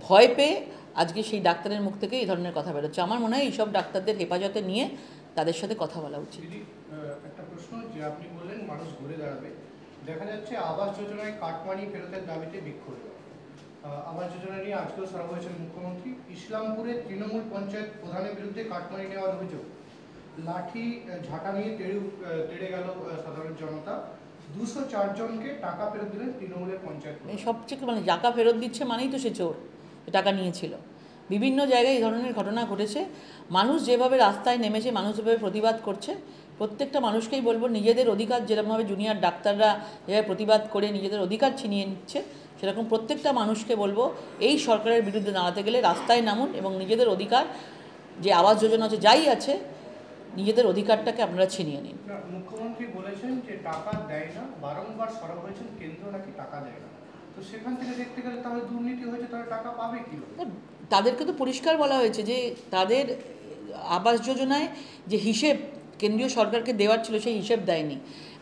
ভয় পেয়ে আজকে সেই ডাক্তারের মুখ থেকে এই ধরনের কথা বেরোচ্ছে। আমার মনে হয় এইসব ডাক্তারদের হেফাজতে নিয়ে তাদের সাথে কথা বলা উচিত। একটা প্রশ্ন, যে আপনি বললেন মানুষ ঘুরে দাঁড়াবে, দেখা যাচ্ছে আবাস যোজনায় কাটমানি ফেরতের দাবিতে বিক্ষোভ। আবাস যোজনা নিয়ে আজকেও সরব হয়েছেন মুখ্যমন্ত্রী। ইসলামপুরে তৃণমূল পঞ্চায়েত প্রধানের বিরুদ্ধে কাটমানি নেওয়ার অভিযোগ, লাঠি ঝাঁটা নিয়ে তেড়ে গেল সাধারণ জনতা। 204 জনকে টাকা ফেরত দিলেন তৃণমূলের পঞ্চায়েত। সবচেয়ে মানে টাকা ফেরত দিচ্ছে মানেই তো সে চোর, টাকা নিয়েছিল। বিভিন্ন জায়গায় এই ধরনের ঘটনা ঘটেছে। মানুষ যেভাবে রাস্তায় নেমেছে, মানুষ যেভাবে প্রতিবাদ করছে, প্রত্যেকটা মানুষকেই বলবো নিজেদের অধিকার যেরকমভাবে জুনিয়র ডাক্তাররা যেভাবে প্রতিবাদ করে নিজেদের অধিকার ছিনিয়ে নিচ্ছে, সেরকম প্রত্যেকটা মানুষকে বলবো এই সরকারের বিরুদ্ধে দাঁড়াতে গেলে রাস্তায় নামুন এবং নিজেদের অধিকার, যে আবাস যোজনা আছে যাই আছে, নিজেদের অধিকারটাকে আপনারা ছিনিয়ে নিন। মুখ্যমন্ত্রী বলেছেন যে টাকা দেয় না, বারংবার সরব হয়েছেন কেন্দ্র নাকি টাকা দেয় না। তো সেখান থেকে দেখতে গেলে তাহলে দুর্নীতি হয়েছে, তাহলে টাকা পাবে কি? তাদেরকে তো পরিষ্কার বলা হয়েছে যে তাদের আবাস যোজনায় যে হিসেব কেন্দ্রীয় সরকারকে দেওয়ার ছিল সেই হিসেব দেয়নি।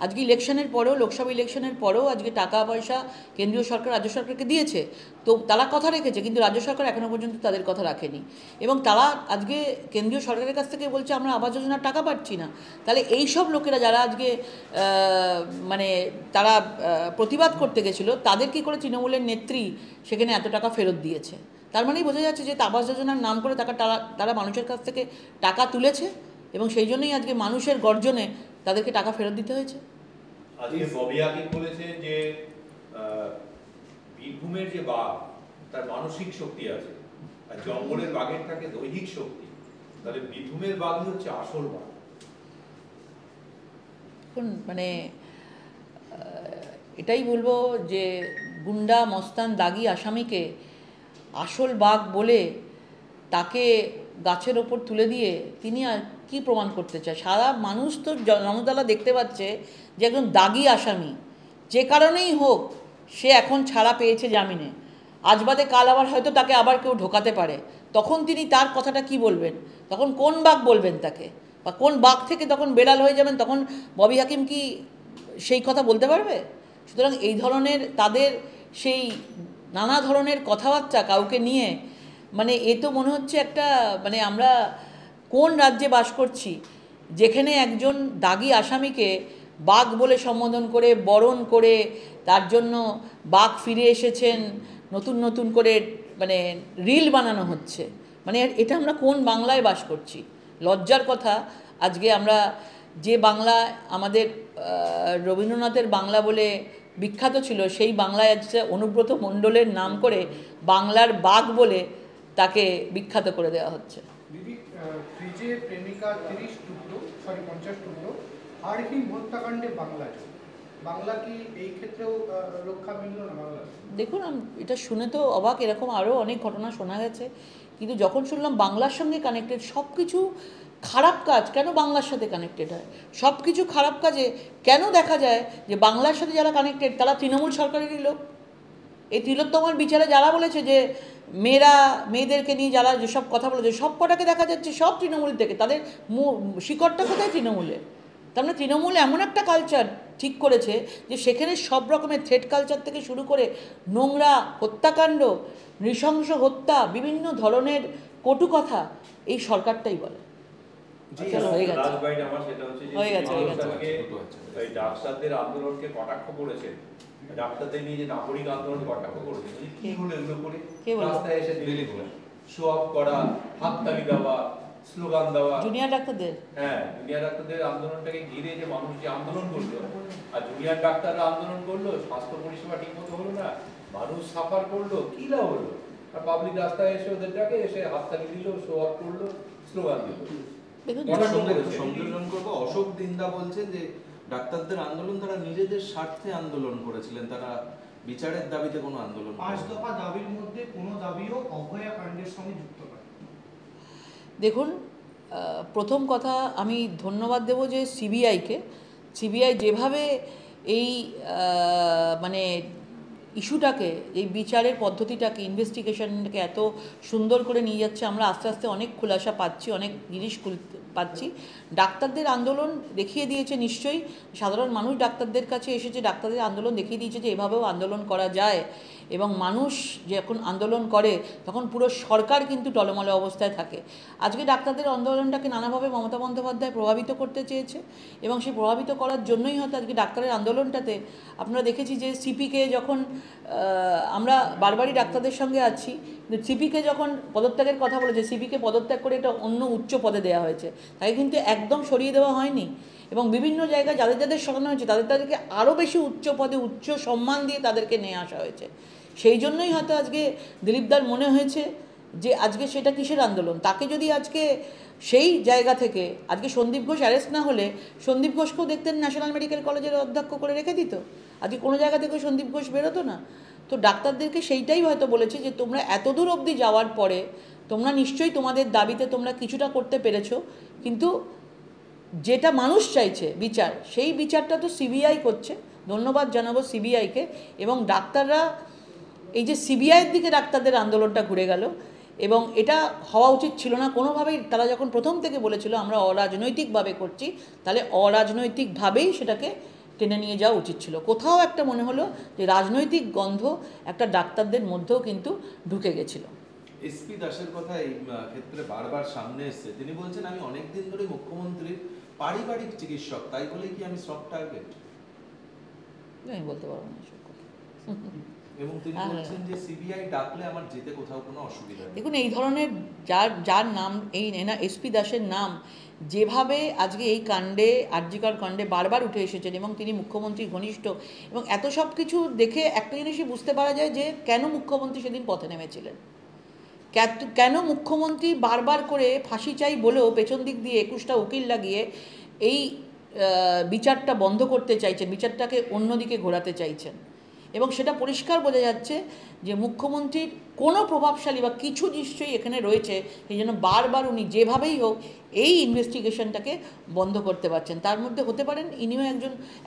আজকে ইলেকশনের পরেও, লোকসভা ইলেকশনের পরেও আজকে টাকা পয়সা কেন্দ্রীয় সরকার রাজ্য সরকারকে দিয়েছে, তো তারা কথা রেখেছে, কিন্তু রাজ্য সরকার এখনও পর্যন্ত তাদের কথা রাখেনি। এবং তারা আজকে কেন্দ্রীয় সরকারের কাছ থেকে বলছে আমরা আবাস যোজনার টাকা পাচ্ছি না। তাহলে এই সব লোকেরা যারা আজকে মানে তারা প্রতিবাদ করতে গেছিলো, তাদের কী করে তৃণমূলের নেত্রী সেখানে এত টাকা ফেরত দিয়েছে? তার মানেই বোঝা যাচ্ছে যে আবাস যোজনার নাম করে তারা মানুষের কাছ থেকে টাকা তুলেছে এবং সেই জন্যই আজকে মানুষের গর্জনে তাদেরকে টাকা ফেরত দিতে হয়েছে। আজকে ববি হাকিম বলেছে যে বীরভূমের যে বাঘ তার মানসিক শক্তি আছে, আর জঙ্গলের বাঘের থাকে দৈহিক শক্তি। তাহলে বীরভূমের বাঘই হচ্ছে আসল বাঘ। এখন মানে এটাই বলবো যে গুন্ডা মস্তান দাগি আসামিকে আসল বাঘ বলে তাকে গাছের ওপর তুলে দিয়ে তিনি আর কী প্রমাণ করতে চায়? সারা মানুষ তো জনতালা দেখতে পাচ্ছে যে একজন দাগি আসামি, যে কারণেই হোক সে এখন ছাড়া পেয়েছে জামিনে, আজ বাদে কাল আবার হয়তো তাকে আবার কেউ ঢোকাতে পারে, তখন তিনি তার কথাটা কি বলবেন? তখন কোন বাঘ বলবেন তাকে, বা কোন বাঘ থেকে তখন বেড়াল হয়ে যাবেন? তখন ববি হাকিম কি সেই কথা বলতে পারবে? সুতরাং এই ধরনের তাদের সেই নানা ধরনের কথাবার্তা কাউকে নিয়ে, মানে এ তো মনে হচ্ছে একটা, মানে আমরা কোন রাজ্যে বাস করছি যেখানে একজন দাগি আসামিকে বাঘ বলে সম্বোধন করে বরণ করে তার জন্য বাঘ ফিরে এসেছেন নতুন নতুন করে মানে রিল বানানো হচ্ছে। মানে এটা আমরা কোন বাংলায় বাস করছি? লজ্জার কথা। আজকে আমরা যে বাংলা আমাদের রবীন্দ্রনাথের বাংলা বলে বিখ্যাত ছিল, সেই বাংলায় আজকে অনুব্রত মণ্ডলের নাম করে বাংলার বাঘ বলে তাকে বিখ্যাত করে দেওয়া হচ্ছে। দিদি, ফ্রিজে প্রেমিকা 50 টুকরো হাড়হিম হত্যাকাণ্ডে বাংলা কি এই ক্ষেত্রেও রক্ষা মিলল না বাংলা? দেখুন, এটা শুনে তো অবাক, এরকম আরও অনেক ঘটনা শোনা গেছে, কিন্তু যখন শুনলাম বাংলার সঙ্গে কানেক্টেড, সব কিছু খারাপ কাজ কেন বাংলার সাথে কানেক্টেড হয়? সব কিছু খারাপ কাজে কেন দেখা যায় যে বাংলার সাথে যারা কানেক্টেড তারা তৃণমূল সরকারেরই লোক? এই তিলোত্তমার বিচারে যারা বলেছে যে মেয়েদেরকে নিয়ে যারা যেসব কথা বলেছে সব কটাকে দেখা যাচ্ছে সব তৃণমূল থেকে, তাদের শিকড়টা কোথায়? তৃণমূলের। তার মানে তৃণমূল এমন একটা কালচার ঠিক করেছে যে সেখানে সব রকমের থ্রেট কালচার থেকে শুরু করে নোংরা হত্যাকাণ্ড, নৃশংস হত্যা, বিভিন্ন ধরনের কটু কথা এই সরকারটাই বলে। ডাক্তারদের আন্দোলনকে কটাক্ষ করেছে, ডাক্তারদের নিয়ে যে নাগরিক আন্দোলন কটাক্ষ করেছে, কি হলো এগুলো করে? রাস্তায় এসে শো অফ করা, হাততালি দেওয়া, স্লোগান দেওয়া, জুনিয়র ডাক্তারদের, হ্যাঁ জুনিয়র ডাক্তারদের আন্দোলনটাকে ঘিরে যে মানুষ যে আন্দোলন করলো, আর জুনিয়র ডাক্তাররা আন্দোলন করলো, স্বাস্থ্য পরিষেবা ঠিক মতো হলো না, মানুষ সাফার করলো, কি লাভ হলো? আর পাবলিক রাস্তায় এসে ওদেরটাকে এসে হাততালি দিল, শো অফ করলো, স্লোগান দিল। সংযোজন করবো, অশোক দিন্দা বলছে যে ডাক্তারদের আন্দোলন তারা নিজেদের স্বার্থে আন্দোলন করেছিলেন, তারা বিচারের দাবিতে কোনো আন্দোলন। 5 দফা দাবির মধ্যে কোনো দাবিও অভয়াকাণ্ডের সঙ্গে যুক্ত নয়। দেখুন, প্রথম কথা আমি ধন্যবাদ দেব যে সিবিআই যেভাবে এই মানে ইস্যুটাকে, এই বিচারের পদ্ধতিটাকে, ইনভেস্টিগেশনটাকে এত সুন্দর করে নিয়ে যাচ্ছে, আমরা আস্তে আস্তে অনেক খুলাসা পাচ্ছি, অনেক জিনিস পাচ্ছি। ডাক্তারদের আন্দোলন দেখিয়ে দিয়েছে নিশ্চয়ই, সাধারণ মানুষ ডাক্তারদের কাছে এসেছে, ডাক্তারদের আন্দোলন দেখিয়ে দিয়েছে যে এভাবেও আন্দোলন করা যায়, এবং মানুষ যখন আন্দোলন করে তখন পুরো সরকার কিন্তু টলমলে অবস্থায় থাকে। আজকে ডাক্তারদের আন্দোলনটাকে নানাভাবে মমতা বন্দ্যোপাধ্যায় প্রভাবিত করতে চেয়েছে, এবং সেই প্রভাবিত করার জন্যই হয়তো আজকে ডাক্তারের আন্দোলনটাতে আপনারা দেখেছি যে সিপিকে যখন আমরা বারবারই ডাক্তারদের সঙ্গে আছি, সিপিকে যখন পদত্যাগের কথা বলেছে, সিপিকে পদত্যাগ করে এটা অন্য উচ্চ পদে দেওয়া হয়েছে, তাকে কিন্তু একদম সরিয়ে দেওয়া হয়নি, এবং বিভিন্ন জায়গায় যাদের যাদের সরানো হয়েছে তাদেরকে আরও বেশি উচ্চ পদে উচ্চ সম্মান দিয়ে তাদেরকে নিয়ে আসা হয়েছে। সেই জন্যই হয়তো আজকে দিলীপদার মনে হয়েছে যে আজকে সেটা কিসের আন্দোলন। তাকে যদি আজকে সেই জায়গা থেকে আজকে সন্দীপ ঘোষ অ্যারেস্ট না হলে সন্দীপ ঘোষকেও দেখতেন ন্যাশনাল মেডিকেল কলেজের অধ্যক্ষ করে রেখে দিত, আজকে কোনো জায়গা থেকে সন্দীপ ঘোষ বেরোতো না। তো ডাক্তারদেরকে সেইটাই হয়তো বলেছে যে তোমরা এত দূর অবধি যাওয়ার পরে তোমরা নিশ্চয়ই তোমাদের দাবিতে তোমরা কিছুটা করতে পেরেছো, কিন্তু যেটা মানুষ চাইছে বিচার, সেই বিচারটা তো সিবিআই করছে। ধন্যবাদ জানাবো সিবিআইকে, এবং ডাক্তাররা এই যে সিবিআইয়ের দিকে ডাক্তারদের আন্দোলনটা ঘুরে গেল, এবং এটা হওয়া উচিত ছিল না কোনোভাবেই। তারা যখন প্রথম থেকে বলেছিল আমরা অরাজনৈতিকভাবে করছি, তাহলে অরাজনৈতিকভাবেই সেটাকে টেনে নিয়ে যাওয়া উচিত ছিল। কোথাও একটা মনে হলো যে রাজনৈতিক গন্ধ একটা ডাক্তারদের মধ্যেও কিন্তু ঢুকে গেছিল। এসপি দাসের কথা এই ক্ষেত্রে বারবার সামনে এসেছে, তিনি বলছেন আমি অনেকদিন ধরে মুখ্যমন্ত্রীর পারিবারিক চিকিৎসক, তাই বলে কি আমি সফট টার্গেট? আমি বলতে পারবো না এসব কথা। এবং তিনি বলছেন যে সিবিআই ডাকলে আমার যেতে কোথাও কোনো অসুবিধা নেই। দেখুন, এই ধরনের যার নাম এই এসপি দাসের নাম যেভাবে আজকে এই কাণ্ডে আরজিকর কাণ্ডে বারবার উঠে এসেছেন, এবং তিনি মুখ্যমন্ত্রী ঘনিষ্ঠ, এবং এত সব কিছু দেখে একটা জিনিসই বুঝতে পারা যায় যে কেন মুখ্যমন্ত্রী সেদিন পথে নেমেছিলেন, কেন মুখ্যমন্ত্রী বারবার করে ফাঁসি চাই বলেও পেছন দিক দিয়ে 21টা উকিল লাগিয়ে এই বিচারটা বন্ধ করতে চাইছেন, বিচারটাকে অন্যদিকে ঘোরাতে চাইছেন। এবং সেটা পরিষ্কার বোঝা যাচ্ছে যে মুখ্যমন্ত্রীর কোনো প্রভাবশালী বা কিছু নিশ্চয়ই এখানে রয়েছে, সেই জন্য বারবার উনি যেভাবেই হোক এই ইনভেস্টিগেশনটাকে বন্ধ করতে পারছেন। তার মধ্যে হতে পারেন ইনিও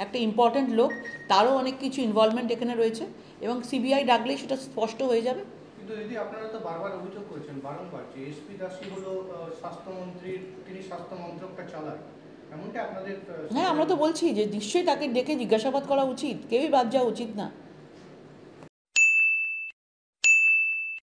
একটা ইম্পর্ট্যান্ট লোক, তারও অনেক কিছু ইনভলভমেন্ট এখানে রয়েছে, এবং সিবিআই ডাকলেই সেটা স্পষ্ট হয়ে যাবে। কিন্তু দিদি, আপনারা তো বারবার অভিযোগ করেছেন বারংবার যে এসপি দাসই হলো স্বাস্থ্যমন্ত্রীর, তিনি স্বাস্থ্য মন্ত্রকটা চালান, এমনটা আপনাদের? হ্যাঁ, আমরা তো বলছি যে নিশ্চয়ই তাকে ডেকে জিজ্ঞাসাবাদ করা উচিত, কেউই বাদ যাওয়া উচিত না।